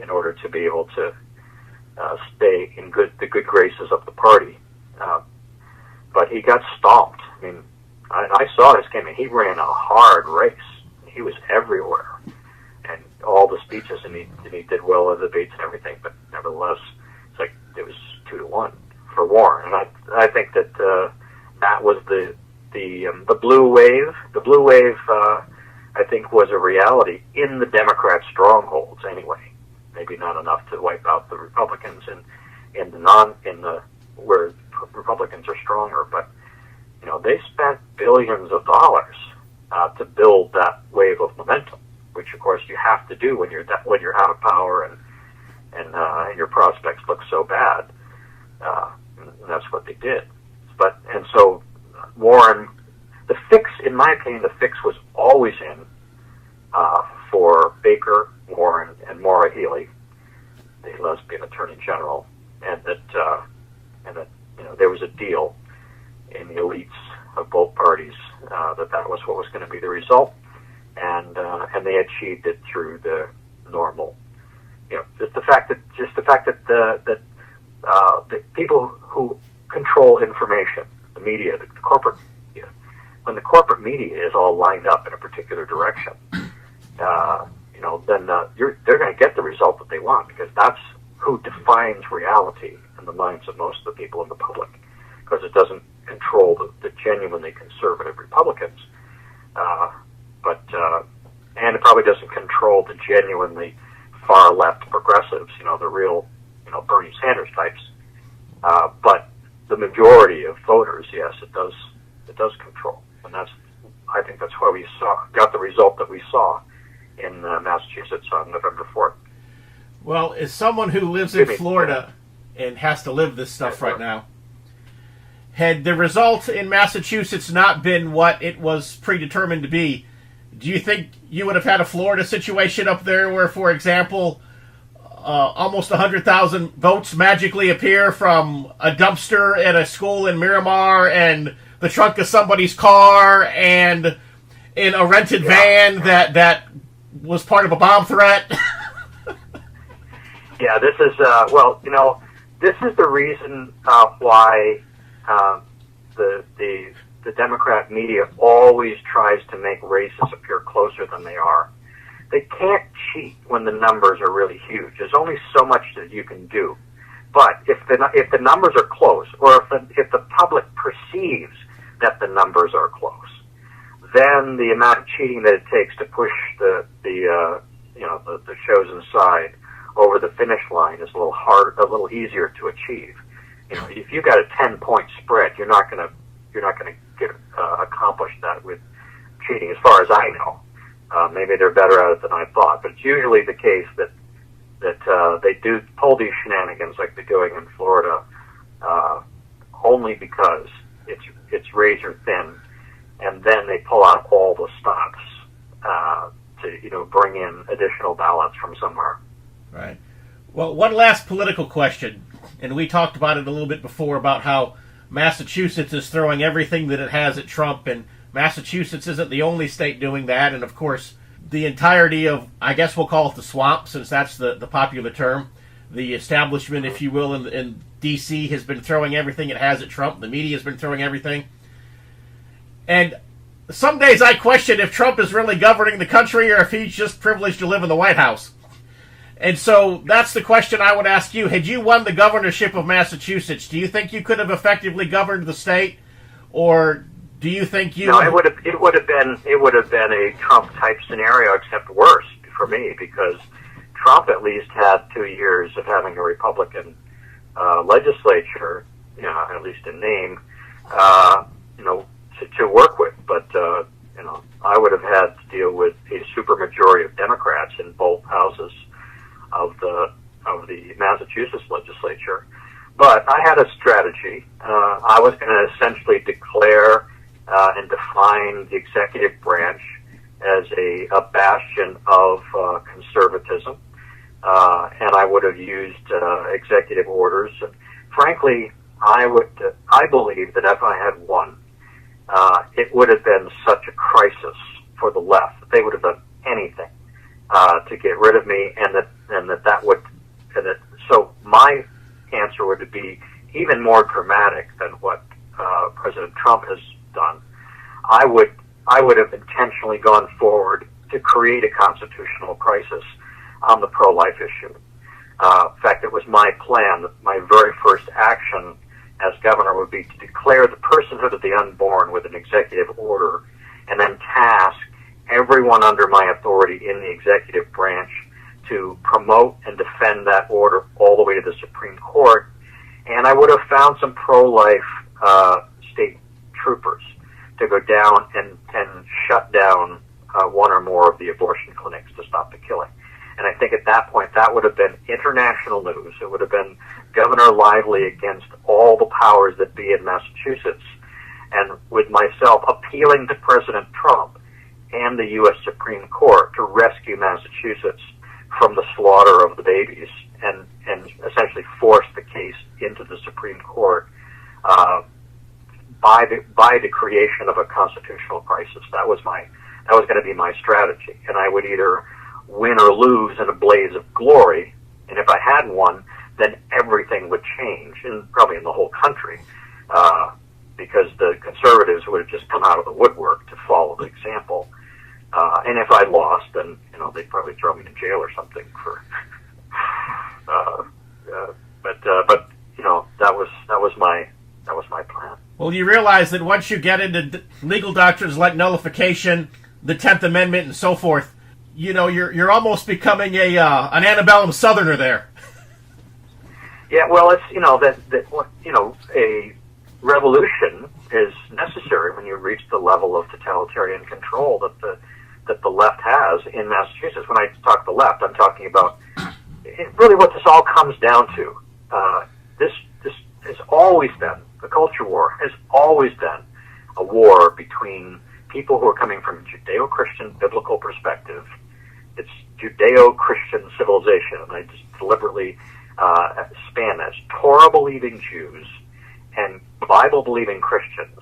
in order to be able to stay in the good graces of the party. But he got stomped. I saw his campaign. He ran a hard race. He was everywhere, and all the speeches, and he did well in the debates and everything. But nevertheless, it's like it was 2-1 for Warren, and I think that that was the blue wave. The blue wave, I think, was a reality in the Democrat strongholds anyway. Maybe not enough to wipe out the Republicans in the where Republicans are stronger, but they spent billions of dollars to build that wave of momentum, which of course you have to do when you're out of power and your prospects look so bad. And that's what they did. And so Warren, the fix, in my opinion, was always in for Baker, Warren, and Maura Healey, the lesbian attorney general, and that there was a deal in the elites of both parties that was what was going to be the result, and they achieved it through the normal, just the fact that the people who control information, the media, the corporate media, when the corporate media is all lined up in a particular direction, then they're going to get the result that they want, because that's who defines reality in the minds of most of the people in the public, because it doesn't control the genuinely conservative Republicans, and it probably doesn't control the genuinely far left progressives, the real, Bernie Sanders types. But the majority of voters, yes, it does control, and I think that's why we got the result that we saw in Massachusetts on November 4th. Well, as someone who lives in Florida and has to live this stuff right now, had the result in Massachusetts not been what it was predetermined to be, do you think you would have had a Florida situation up there where, for example, almost 100,000 votes magically appear from a dumpster at a school in Miramar and the trunk of somebody's car and in a rented van that was part of a bomb threat? Yeah, this is, this is the reason why the Democrat media always tries to make races appear closer than they are. They can't cheat when the numbers are really huge. There's only so much that you can do. But if the numbers are close, or if the public perceives that the numbers are close, then the amount of cheating that it takes to push the chosen side over the finish line is a little easier to achieve. If you've got a 10-point spread, you're not going to get accomplish that with cheating, as far as I know. Maybe they're better at it than I thought, but it's usually the case that they do pull these shenanigans like they're doing in Florida, only because it's razor thin, and then they pull out all the stops to bring in additional ballots from somewhere. Right. Well, one last political question, and we talked about it a little bit before about how Massachusetts is throwing everything that it has at Trump, and Massachusetts isn't the only state doing that, and of course the entirety of, I guess we'll call it the swamp, since that's the popular term, the establishment, if you will, in D.C. has been throwing everything it has at Trump. The media has been throwing everything. And some days I question if Trump is really governing the country or if he's just privileged to live in the White House. And so that's the question I would ask you. Had you won the governorship of Massachusetts, do you think you could have effectively governed the state, or do you think you? No, it would have been a Trump type scenario, except worse for me, because Trump at least had 2 years of having a Republican legislature, at least in name, to work with. But I would have had to deal with a supermajority of Democrats in both houses of the Massachusetts legislature. But I had a strategy. I was going to essentially declare and define the executive branch as a bastion of conservatism, and I would have used executive orders. Frankly, I believe that if I had won, it would have been such a crisis for the left that they would have done anything to get rid of me, so my answer would be even more dramatic than what President Trump has done. I would have intentionally gone forward to create a constitutional crisis on the pro-life issue. In fact, it was my plan that my very first action as governor would be to declare the personhood of the unborn with an executive order, and then task everyone under my authority in the executive branch to promote and defend that order all the way to the Supreme Court. And I would have found some pro-life state troopers to go down and shut down one or more of the abortion clinics to stop the killing. And I think at that point that would have been international news. It would have been Governor Lively against all the powers that be in Massachusetts, and with myself appealing to President Trump and the U.S. Supreme Court to rescue Massachusetts from the slaughter of the babies and essentially force the case into the Supreme Court by the creation of a constitutional crisis. That was going to be my strategy, and I would either win or lose in a blaze of glory. And if I had won, then everything would change, and probably in the whole country, because the conservatives would have just come out of the woodwork to follow the example. And if I lost, then they'd probably throw me in jail or something for. But that was my plan. Well, you realize that once you get into legal doctrines like nullification, the 10th Amendment, and so forth, you're almost becoming an antebellum Southerner there. Yeah, well, it's a revolution is necessary when you reach the level of totalitarian control that the left has in Massachusetts. When I talk the left, I'm talking about really what this all comes down to. This has always been, the culture war has always been a war between people who are coming from a Judeo-Christian biblical perspective. It's Judeo-Christian civilization, and I just deliberately span that. Torah-believing Jews and Bible-believing Christians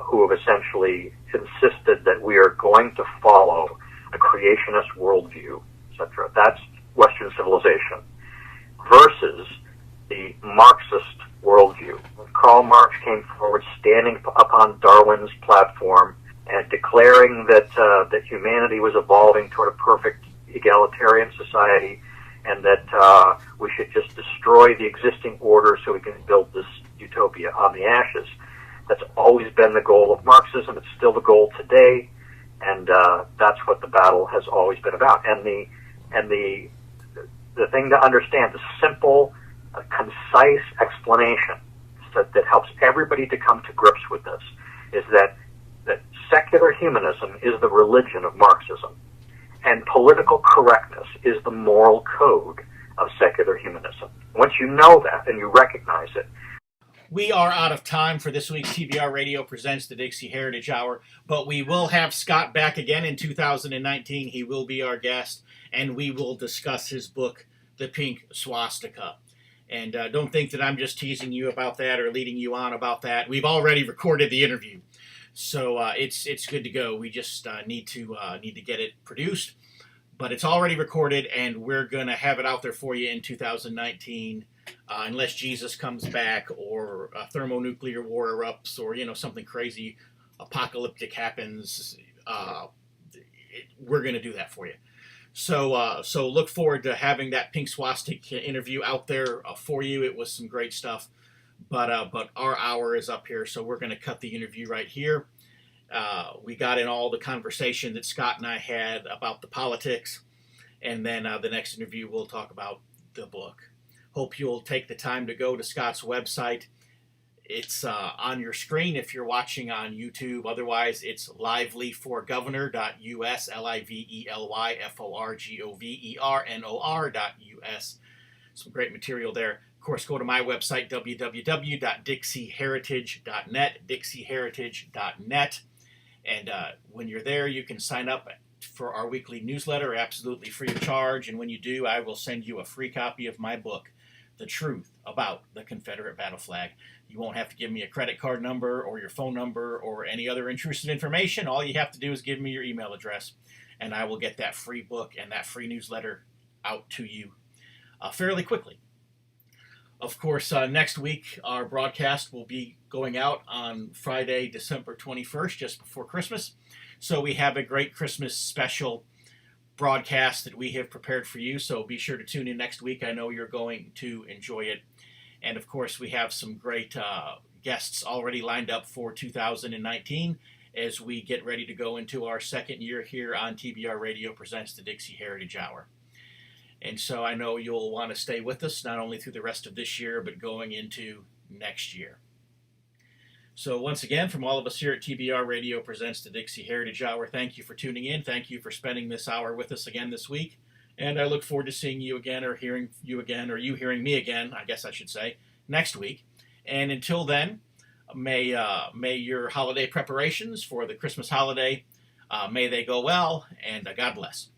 who have essentially insisted that we are going to follow a creationist worldview, etc. That's Western civilization versus the Marxist worldview. When Karl Marx came forward standing upon Darwin's platform and declaring that humanity was evolving toward a perfect egalitarian society, and that we should just destroy the existing order so we can build this utopia on the ashes. That's always been the goal of Marxism. It's still the goal today, and that's what the battle has always been about. And the thing to understand, the simple, concise explanation that helps everybody to come to grips with this, is that secular humanism is the religion of Marxism, and political correctness is the moral code of secular humanism. Once you know that and you recognize it. We are out of time for this week's TBR Radio Presents the Dixie Heritage Hour, but we will have Scott back again in 2019. He will be our guest, and we will discuss his book, The Pink Swastika. And don't think that I'm just teasing you about that or leading you on about that. We've already recorded the interview, so it's good to go. We just need to get it produced, but it's already recorded, and we're going to have it out there for you in 2019, unless Jesus comes back or a thermonuclear war erupts or something crazy apocalyptic happens. We're going to do that for you. So look forward to having that Pink Swastika interview out there for you. It was some great stuff, but our hour is up here, so we're going to cut the interview right here. We got in all the conversation that Scott and I had about the politics, and then the next interview we'll talk about the book. Hope you'll take the time to go to Scott's website. It's on your screen if you're watching on YouTube. Otherwise, it's livelyforgovernor.us, livelyforgovernor.us. Some great material there. Of course, go to my website, www.dixieheritage.net, dixieheritage.net. And when you're there, you can sign up for our weekly newsletter, absolutely free of charge. And when you do, I will send you a free copy of my book, The Truth About the Confederate Battle Flag. You won't have to give me a credit card number or your phone number or any other intrusive information. All you have to do is give me your email address, and I will get that free book and that free newsletter out to you fairly quickly. Of course, next week, our broadcast will be going out on Friday, December 21st, just before Christmas. So we have a great Christmas special broadcast that we have prepared for you. So be sure to tune in next week. I know you're going to enjoy it. And of course, we have some great guests already lined up for 2019 as we get ready to go into our second year here on TBR Radio Presents the Dixie Heritage Hour. And so I know you'll want to stay with us not only through the rest of this year, but going into next year. So once again, from all of us here at TBR Radio Presents the Dixie Heritage Hour, thank you for tuning in. Thank you for spending this hour with us again this week. And I look forward to seeing you again, or hearing you again, or you hearing me again, I guess I should say, next week. And until then, may your holiday preparations for the Christmas holiday, may they go well, and God bless.